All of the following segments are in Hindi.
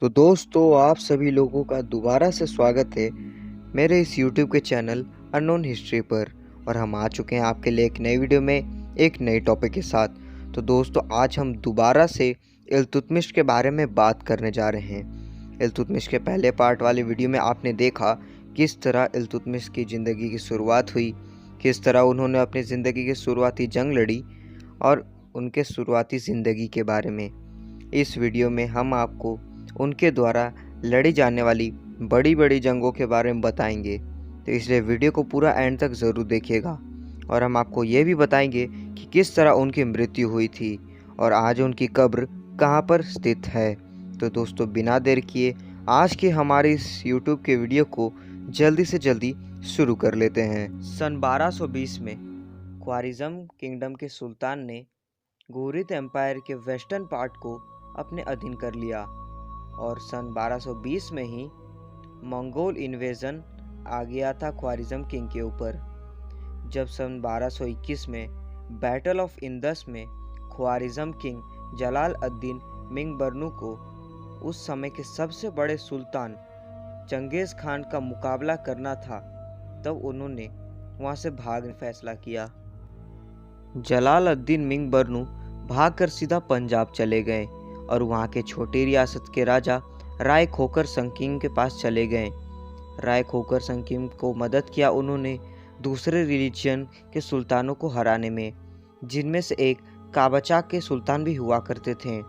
तो दोस्तों, आप सभी लोगों का दोबारा से स्वागत है मेरे इस YouTube के चैनल अननोन हिस्ट्री पर। और हम आ चुके हैं आपके लिए एक नई वीडियो में एक नए टॉपिक के साथ। तो दोस्तों, आज हम दोबारा से इल्तुतमिश के बारे में बात करने जा रहे हैं। इल्तुतमिश के पहले पार्ट वाली वीडियो में आपने देखा किस तरह इल्तुतमिश की ज़िंदगी की शुरुआत हुई, किस तरह उन्होंने अपनी ज़िंदगी की शुरुआती जंग लड़ी और उनके शुरुआती ज़िंदगी के बारे में। इस वीडियो में हम आपको उनके द्वारा लड़ी जाने वाली बड़ी बड़ी जंगों के बारे में बताएंगे। तो इसलिए वीडियो को पूरा एंड तक ज़रूर देखिएगा। और हम आपको ये भी बताएंगे कि किस तरह उनकी मृत्यु हुई थी और आज उनकी कब्र कहाँ पर स्थित है। तो दोस्तों, बिना देर किए आज की हमारी इस YouTube के वीडियो को जल्दी से जल्दी शुरू कर लेते हैं। सन 1220 में ख्वारिज़म किंगडम के सुल्तान ने घुरिद एम्पायर के वेस्टर्न पार्ट को अपने अधीन कर लिया और सन 1220 में ही मंगोल इन्वेजन आ गया था ख्वारिज़म किंग के ऊपर। जब सन 1221 में बैटल ऑफ इंदस में ख्वारिज़म किंग जलाल अद-दीन मिंगबरनू को उस समय के सबसे बड़े सुल्तान चंगेज़ खान का मुकाबला करना था, तब उन्होंने वहां से भागने फैसला किया। जलाल अद-दीन मिंगबरनू भागकर सीधा पंजाब चले गए और वहाँ के छोटी रियासत के राजा राय खोकर संकीम के पास चले गए। राय खोकर संकीम को मदद किया उन्होंने दूसरे रिलीजन के सुल्तानों को हराने में, जिनमें से एक काबचा के सुल्तान भी हुआ करते थे।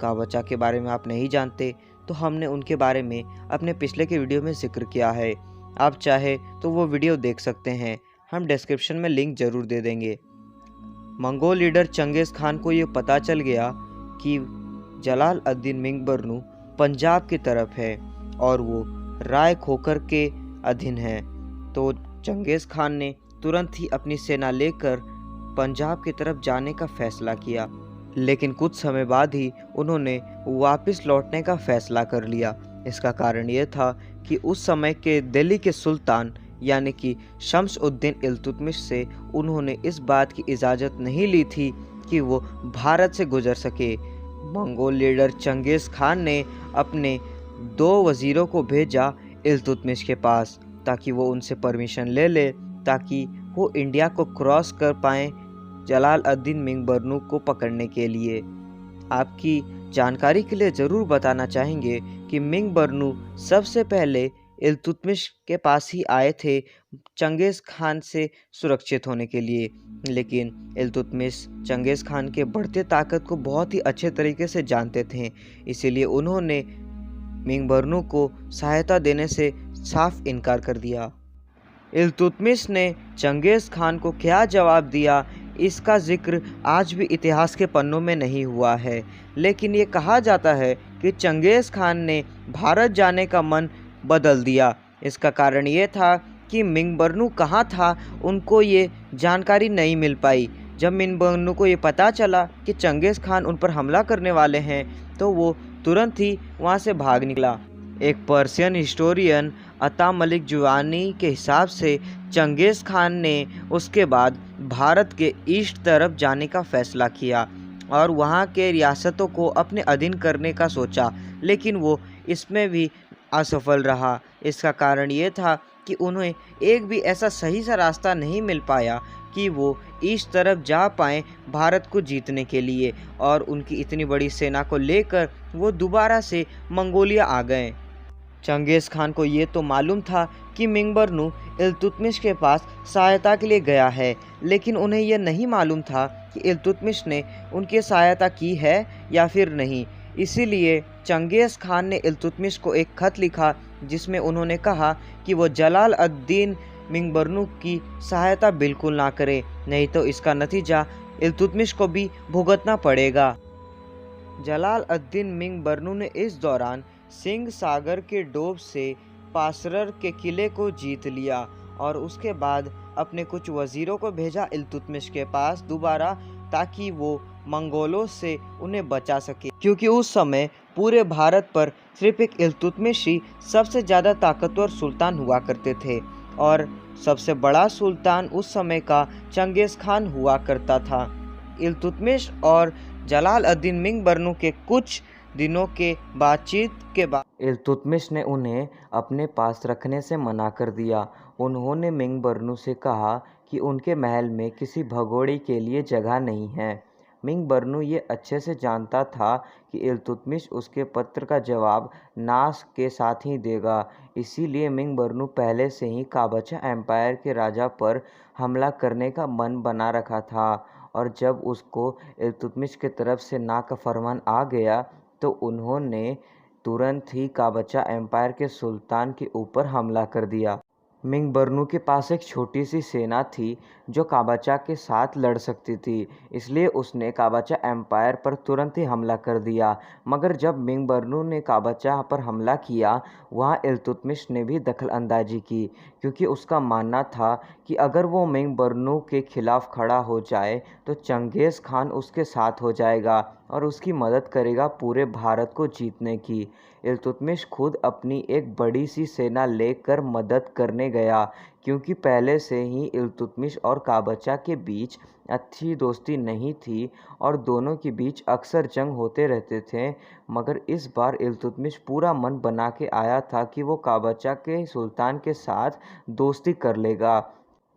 काबचा के बारे में आप नहीं जानते तो हमने उनके बारे में अपने पिछले के वीडियो में जिक्र किया है, आप चाहे तो वो वीडियो देख सकते हैं, हम डिस्क्रिप्शन में लिंक जरूर दे देंगे। मंगोल लीडर चंगेज़ खान को ये पता चल गया कि जलाल अद-दीन मिंगबरनू पंजाब की तरफ है और वो राय खोकर के अधीन है, तो चंगेज़ खान ने तुरंत ही अपनी सेना लेकर पंजाब की तरफ जाने का फैसला किया। लेकिन कुछ समय बाद ही उन्होंने वापस लौटने का फैसला कर लिया। इसका कारण ये था कि उस समय के दिल्ली के सुल्तान यानी कि शम्स-उद-दीन इल्तुतमिश से उन्होंने इस बात की इजाज़त नहीं ली थी कि वो भारत से गुजर सके। मंगोल लीडर चंगेज़ खान ने अपने 2 वज़ीरों को भेजा इल्तुतमिश के पास ताकि वो उनसे परमिशन ले ले, ताकि वो इंडिया को क्रॉस कर पाएँ जलाल अद-दीन मिंगबरनू को पकड़ने के लिए। आपकी जानकारी के लिए ज़रूर बताना चाहेंगे कि मिंगबरनू सबसे पहले इल्तुतमिश के पास ही आए थे चंगेज़ खान से सुरक्षित होने के लिए, लेकिन इल्तुतमिश चंगेज़ खान के बढ़ते ताकत को बहुत ही अच्छे तरीके से जानते थे, इसीलिए उन्होंने मिंगबरनू को सहायता देने से साफ इनकार कर दिया। इल्तुतमिश ने चंगेज़ खान को क्या जवाब दिया, इसका जिक्र आज भी इतिहास के पन्नों में नहीं हुआ है, लेकिन ये कहा जाता है कि चंगेज़ खान ने भारत जाने का मन बदल दिया। इसका कारण ये था कि मिंगबरनू कहाँ था, उनको ये जानकारी नहीं मिल पाई। जब मिंगबरनू को ये पता चला कि चंगेज़ खान उन पर हमला करने वाले हैं, तो वो तुरंत ही वहाँ से भाग निकला। एक पर्शियन हिस्टोरियन अता मलिक जुवानी के हिसाब से चंगेज़ खान ने उसके बाद भारत के ईस्ट तरफ जाने का फैसला किया और वहाँ के रियासतों को अपने अधीन करने का सोचा, लेकिन वो इसमें भी असफल रहा। इसका कारण ये था कि उन्हें एक भी ऐसा सही सा रास्ता नहीं मिल पाया कि वो ईस्ट तरफ जा पाएँ भारत को जीतने के लिए, और उनकी इतनी बड़ी सेना को लेकर वो दोबारा से मंगोलिया आ गए। चंगेज़ खान को ये तो मालूम था कि मिंगबरनू इल्तुतमिश के पास सहायता के लिए गया है, लेकिन उन्हें यह नहीं मालूम था कि इल्तुतमिश ने उनकी सहायता की है या फिर नहीं। इसीलिए चंगेज़ खान ने इल्तुतमिश को एक खत लिखा जिसमें उन्होंने कहा कि वो जलाल अद-दीन मिंगबरनू की सहायता बिल्कुल ना करे, नहीं तो इसका नतीजा इल्तुतमिश को भी भुगतना पड़ेगा। जलाल अद-दीन मिंगबरनू ने इस दौरान सिंध सागर के डोब से पासरर के किले को जीत लिया और उसके बाद अपने कुछ वज़ीरों को भेजा इल्तुतमिश के पास दोबारा, ताकि वो मंगोलों से उन्हें बचा सके, क्योंकि उस समय पूरे भारत पर सिर्फ एक इल्तुतमिश ही सबसे ज़्यादा ताकतवर सुल्तान हुआ करते थे और सबसे बड़ा सुल्तान उस समय का चंगेज़ खान हुआ करता था। इल्तुतमिश और जलाल अद-दीन मिंगबरनू के कुछ दिनों के बातचीत के बाद इल्तुतमिश ने उन्हें अपने पास रखने से मना कर दिया। उन्होंने मिंग-बर्नू से कहा कि उनके महल में किसी भगोड़े के लिए जगह नहीं है। मिंग-बर्नू ये अच्छे से जानता था कि इल्तुतमिश उसके पत्र का जवाब नाश के साथ ही देगा। इसीलिए मिंग-बर्नू पहले से ही काबचा एम्पायर के राजा पर हमला करने का मन बना रखा था, और जब उसको इल्तुतमिश की तरफ से ना का फरमान आ गया तो उन्होंने तुरंत ही काबचा एम्पायर के सुल्तान के ऊपर हमला कर दिया। मिंग-बर्नू के पास एक छोटी सी सेना थी जो काबचा के साथ लड़ सकती थी, इसलिए उसने काबचा एम्पायर पर तुरंत ही हमला कर दिया। मगर जब मिंग-बर्नू ने काबचा पर हमला किया, वहाँ इल्तुतमिश ने भी दखल अंदाजी की, क्योंकि उसका मानना था कि अगर वो मिंग-बर्नू के खिलाफ खड़ा हो जाए तो चंगेज़ खान उसके साथ हो जाएगा और उसकी मदद करेगा पूरे भारत को जीतने की। इल्तुतमिश खुद अपनी एक बड़ी सी सेना लेकर मदद करने गया, क्योंकि पहले से ही इल्तुतमिश और काबचा के बीच अच्छी दोस्ती नहीं थी और दोनों के बीच अक्सर जंग होते रहते थे। मगर इस बार इल्तुतमिश पूरा मन बना के आया था कि वो काबचा के सुल्तान के साथ दोस्ती कर लेगा।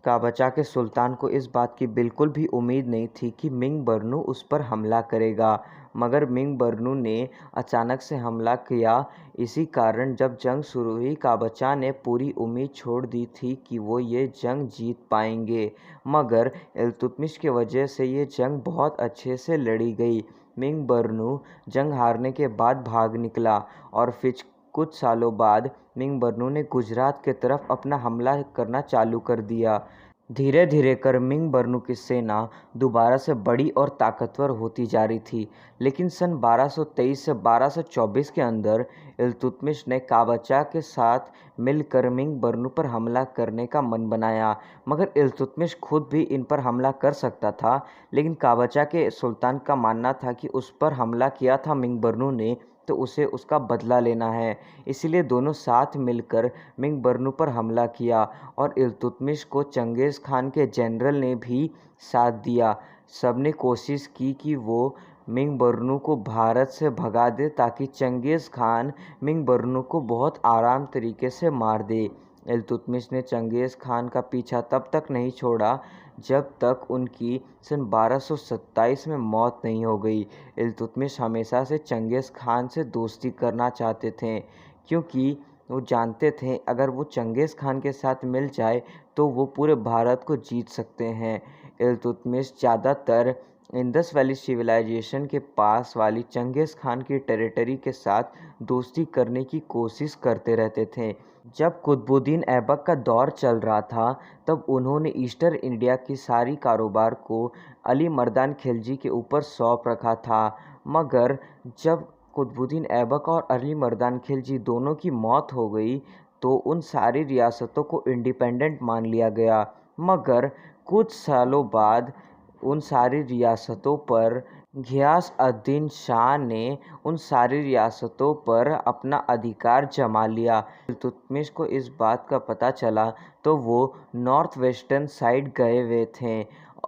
काबचा के सुल्तान को इस बात की बिल्कुल भी उम्मीद नहीं थी कि मिंग-बर्नू उस पर हमला करेगा, मगर मिंग-बर्नू ने अचानक से हमला किया। इसी कारण जब जंग शुरू हुई, काबचा ने पूरी उम्मीद छोड़ दी थी कि वो ये जंग जीत पाएंगे, मगर इल्तुतमिश की वजह से ये जंग बहुत अच्छे से लड़ी गई। मिंग-बर्नू जंग हारने के बाद भाग निकला और फिर कुछ सालों बाद मिंग-बर्नू ने गुजरात की तरफ अपना हमला करना चालू कर दिया। धीरे धीरे कर मिंग-बर्नू की सेना दोबारा से बड़ी और ताकतवर होती जा रही थी, लेकिन सन 1223 से 1224 के अंदर इल्तुतमिश ने काबचा के साथ मिलकर मिंग-बर्नू पर हमला करने का मन बनाया। मगर इल्तुतमिश खुद भी इन पर हमला कर सकता था, लेकिन काबचा के सुल्तान का मानना था कि उस पर हमला किया था मिंग-बर्नू ने, तो उसे उसका बदला लेना है। इसलिए दोनों साथ मिलकर मिंग-बर्नू पर हमला किया और इल्तुतमिश को चंगेज़ खान के जनरल ने भी साथ दिया। सबने कोशिश की कि वो मिंग-बर्नू को भारत से भगा दे, ताकि चंगेज़ खान मिंग-बर्नू को बहुत आराम तरीके से मार दे। इल्तुतमिश ने चंगेज़ खान का पीछा तब तक नहीं छोड़ा जब तक उनकी सन 1227 में मौत नहीं हो गई। इल्तुतमिश हमेशा से चंगेज़ खान से दोस्ती करना चाहते थे, क्योंकि वो जानते थे अगर वो चंगेज़ खान के साथ मिल जाए तो वो पूरे भारत को जीत सकते हैं। इल्तुतमिश ज़्यादातर इंडस वैली सिविलाइजेशन के पास वाली चंगेज़ खान की टेरिटरी के साथ दोस्ती करने की कोशिश करते रहते थे। जब कुतुबुद्दीन ऐबक का दौर चल रहा था, तब उन्होंने ईस्टर्न इंडिया की सारी कारोबार को अली मर्दान खिलजी के ऊपर सौंप रखा था। मगर जब कुतुबुद्दीन ऐबक और अली मर्दान खिलजी दोनों की मौत हो गई, तो उन सारी रियासतों को इंडिपेंडेंट मान लिया गया। मगर कुछ सालों बाद उन सारी रियासतों पर घियास-अद-दीन शाह ने उन सारी रियासतों पर अपना अधिकार जमा लिया। इल्तुतमिश को इस बात का पता चला तो वो नॉर्थ वेस्टर्न साइड गए हुए थे।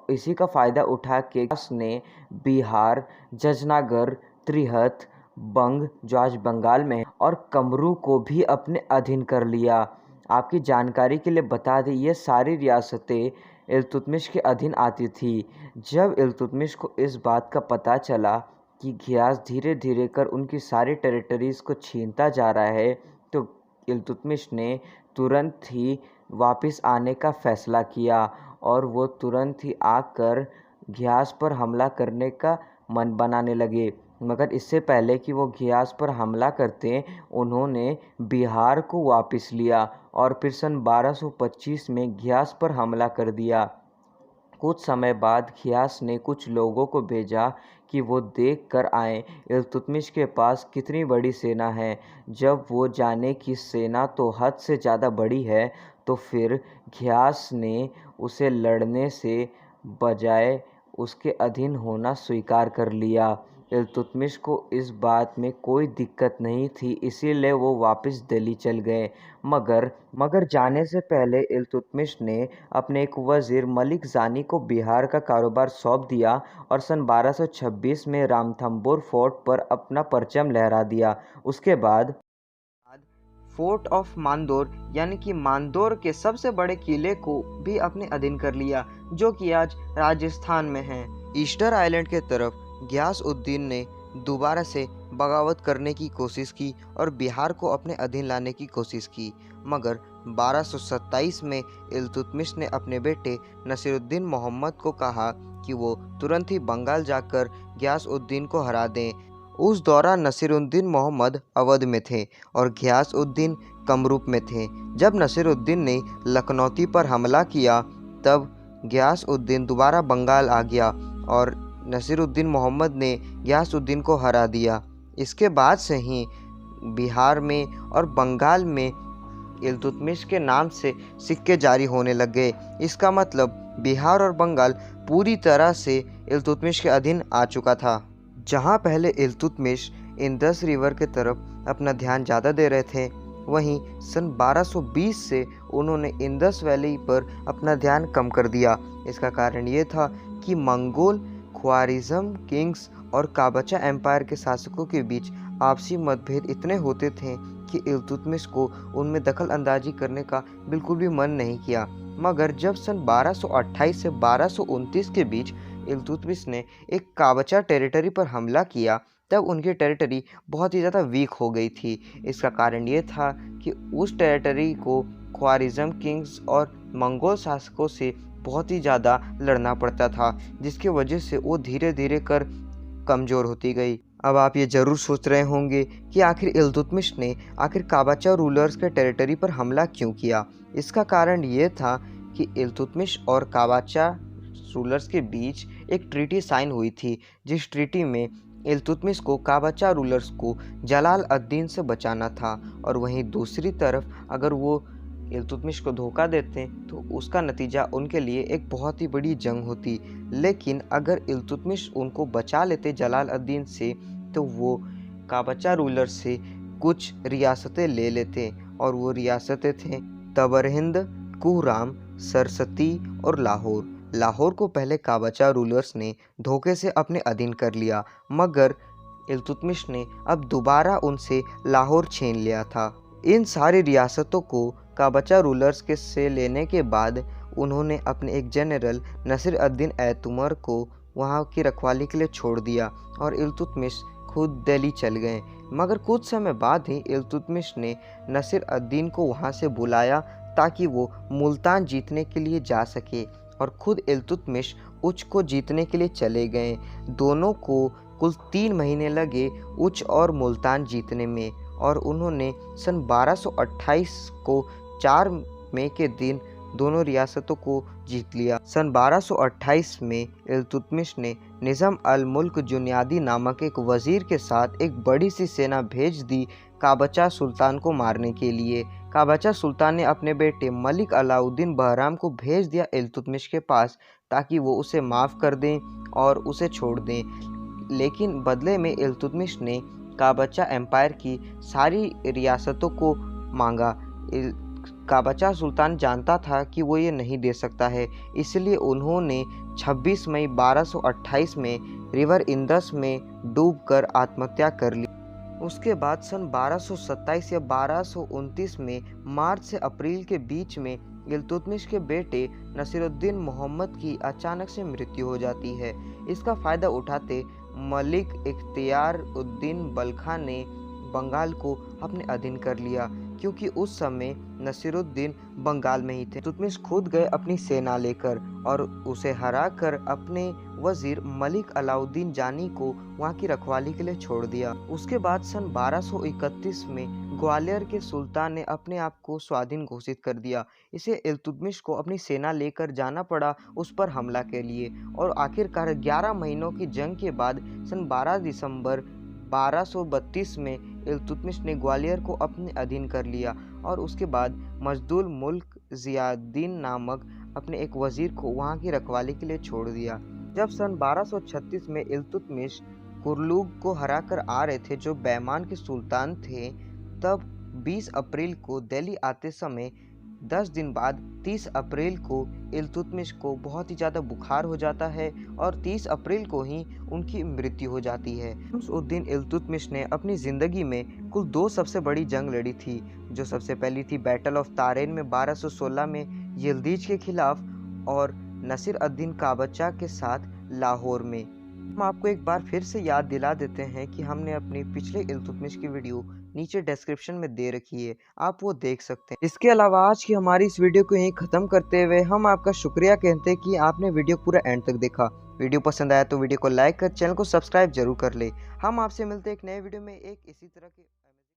इसी का फ़ायदा उठा के घियास ने बिहार, जजनागर, त्रिहत, बंग जो आज बंगाल में है, और कमरू को भी अपने अधीन कर लिया। आपकी जानकारी के लिए बता दें, ये सारी रियासतें इल्तुतमिश के अधीन आती थी। जब इल्तुतमिश को इस बात का पता चला कि घियास धीरे धीरे कर उनकी सारी टेरिटरीज़ को छीनता जा रहा है, तो इल्तुतमिश ने तुरंत ही वापस आने का फ़ैसला किया और वो तुरंत ही आकर घियास पर हमला करने का मन बनाने लगे। मगर इससे पहले कि वो घियास पर हमला करते, उन्होंने बिहार को वापस लिया और फिर सन 1225 में घियास पर हमला कर दिया। कुछ समय बाद घियास ने कुछ लोगों को भेजा कि वो देख कर आएँ इल्तुतमिश के पास कितनी बड़ी सेना है। जब वो जाने कि सेना तो हद से ज़्यादा बड़ी है, तो फिर घियास ने उसे लड़ने से बजाय उसके अधीन होना स्वीकार कर लिया। इल्तुतमिश को इस बात में कोई दिक्कत नहीं थी, इसीलिए वो वापस दिल्ली चल गए। मगर जाने से पहले इल्तुतमिश ने अपने एक वज़ीर मलिक ज़ानी को बिहार का कारोबार सौंप दिया और सन 1226 में रणथंभौर फोर्ट पर अपना परचम लहरा दिया। उसके बाद फोर्ट ऑफ मांदोर यानी कि मांदोर के सबसे बड़े किले को भी अपने अधीन कर लिया, जो कि आज राजस्थान में है। ईस्टर आइलैंड के तरफ गियासउद्दीन ने दोबारा से बगावत करने की कोशिश की और बिहार को अपने अधीन लाने की कोशिश की, मगर 1227 में इल्तुतमिश ने अपने बेटे नसीरुद्दीन मोहम्मद को कहा कि वो तुरंत ही बंगाल जाकर गियासउद्दीन को हरा दें। उस दौरान नसीरुद्दीन मोहम्मद अवध में थे और गियासउद्दीन कमरूप में थे। जब नसीरुद्दीन ने लखनौती पर हमला किया तब गियासउद्दीन दोबारा बंगाल आ गया और नसीरुद्दीन मोहम्मद ने गियासउद्दीन को हरा दिया। इसके बाद से ही बिहार में और बंगाल में इल्तुतमिश के नाम से सिक्के जारी होने लग गए। इसका मतलब बिहार और बंगाल पूरी तरह से इल्तुतमिश के अधीन आ चुका था। जहां पहले इल्तुतमिश इंदस रिवर के तरफ अपना ध्यान ज़्यादा दे रहे थे, वहीं सन 1220 से उन्होंने इंदस वैली पर अपना ध्यान कम कर दिया। इसका कारण ये था कि मंगोल, ख्वारिज़म किंग्स और काबचा एम्पायर के शासकों के बीच आपसी मतभेद इतने होते थे कि इल्तुतमिश को उनमें दखल अंदाजी करने का बिल्कुल भी मन नहीं किया। मगर जब सन 1228 से 1229 के बीच इल्तुतमिश ने एक काबचा टेरिटरी पर हमला किया, तब उनकी टेरिटरी बहुत ही ज़्यादा वीक हो गई थी। इसका कारण ये था कि उस टेरिटरी को ख्वारिज़म किंग्स और मंगोल शासकों से बहुत ही ज़्यादा लड़ना पड़ता था, जिसकी वजह से वो धीरे धीरे कर कमज़ोर होती गई। अब आप ये ज़रूर सोच रहे होंगे कि आखिर इल्तुतमिश ने काबचा रूलर्स के टेरिटरी पर हमला क्यों किया। इसका कारण ये था कि इल्तुतमिश और काबचा रूलर्स के बीच एक ट्रीटी साइन हुई थी, जिस ट्रीटी में इल्तुतमिश को काबचा रूलर्स को जलाल अद-दीन से बचाना था और वहीं दूसरी तरफ अगर वो इल्तुतमिश को धोखा देते तो उसका नतीजा उनके लिए एक बहुत ही बड़ी जंग होती। लेकिन अगर इल्तुतमिश उनको बचा लेते जलाल अद-दीन से, तो वो काबचा रूलर से कुछ रियासतें ले लेते और वो रियासतें थे तबरहिंद, कुहराम, सरस्वती और लाहौर। लाहौर को पहले काबचा रूलर्स ने धोखे से अपने अधीन कर लिया, मगर इल्तुतमिश ने अब दोबारा उनसे लाहौर छीन लिया था। इन सारी रियासतों को काबचा रूलर्स के से लेने के बाद उन्होंने अपने एक जनरल नसीर अद-दीन ऐतुमर को वहाँ की रखवाली के लिए छोड़ दिया और इल्तुतमिश खुद दिल्ली चल गए। मगर कुछ समय बाद ही इल्तुतमिश ने नसीर अद-दीन को वहाँ से बुलाया ताकि वो मुल्तान जीतने के लिए जा सके और खुद इल्तुतमिश उच को जीतने के लिए चले गए। दोनों को कुल 3 महीने लगे उच और मुल्तान जीतने में और उन्होंने सन 1228 को 4 मई के दिन दोनों रियासतों को जीत लिया। सन 1228 में इल्तुतमिश ने निज़ाम अल मुल्क जुनयादी नामक एक वज़ीर के साथ एक बड़ी सी सेना भेज दी काबचा सुल्तान को मारने के लिए। काबचा सुल्तान ने अपने बेटे मलिक अलाउद्दीन बहराम को भेज दिया इल्तुतमिश के पास ताकि वो उसे माफ़ कर दें और उसे छोड़ दें। लेकिन बदले में इल्तुतमिश ने काबचा एम्पायर की सारी रियासतों को मांगा। काबचा सुल्तान जानता था कि वो ये नहीं दे सकता है, इसलिए उन्होंने 26 मई 1228 में रिवर इंदस में डूबकर आत्महत्या कर ली। उसके बाद सन 1227 या 1229 में मार्च से अप्रैल के बीच में इल्तुतमिश के बेटे नसीरुद्दीन मोहम्मद की अचानक से मृत्यु हो जाती है। इसका फ़ायदा उठाते मलिक इख्तियार उद्दीन बलखा ने बंगाल को अपने अधीन कर लिया, क्योंकि उस समय नसीरुद्दीन बंगाल में ही थे। इल्तुतमिश खुद गए अपनी सेना लेकर और उसे हराकर अपने वजीर मलिक अलाउद्दीन जानी को वहां की रखवाली के लिए छोड़ दिया। उसके बाद सन 1231 में ग्वालियर के सुल्तान ने अपने आप को स्वाधीन घोषित कर दिया। इसे इल्तुतमिश को अपनी सेना लेकर जाना पड़ा उस पर हमला के लिए और आखिरकार 11 महीनों की जंग के बाद सन 12 दिसंबर 1232 में इल्तुतमिश ने ग्वालियर को अपने अधीन कर लिया और उसके बाद मजदूल मुल्क ज़ियाउद्दीन नामक अपने एक वजीर को वहां की रखवाली के लिए छोड़ दिया। जब सन 1236 में इल्तुतमिश कुरलुग को हराकर आ रहे थे, जो बैमान के सुल्तान थे, तब 20 अप्रैल को दिल्ली आते समय 10 दिन बाद 30 अप्रैल को इल्तुतमिश को बहुत ही ज़्यादा बुखार हो जाता है और 30 अप्रैल को ही उनकी मृत्यु हो जाती है। उस दिन इल्तुतमिश ने अपनी ज़िंदगी में कुल 2 सबसे बड़ी जंग लड़ी थी, जो सबसे पहली थी बैटल ऑफ तारेन में 1216 में यिल्दिज के खिलाफ और नसीर अद-दीन काबचा के साथ लाहौर में। हम आपको एक बार फिर से याद दिला देते हैं कि हमने अपनी पिछले इल्तुतमिश की वीडियो नीचे डिस्क्रिप्शन में दे रखी है, आप वो देख सकते हैं। इसके अलावा आज की हमारी इस वीडियो को यहीं ख़त्म करते हुए हम आपका शुक्रिया कहते हैं कि आपने वीडियो पूरा एंड तक देखा। वीडियो पसंद आया तो वीडियो को लाइक कर चैनल को सब्सक्राइब जरूर कर ले। हम आपसे मिलते हैं एक नए वीडियो में एक इसी तरह के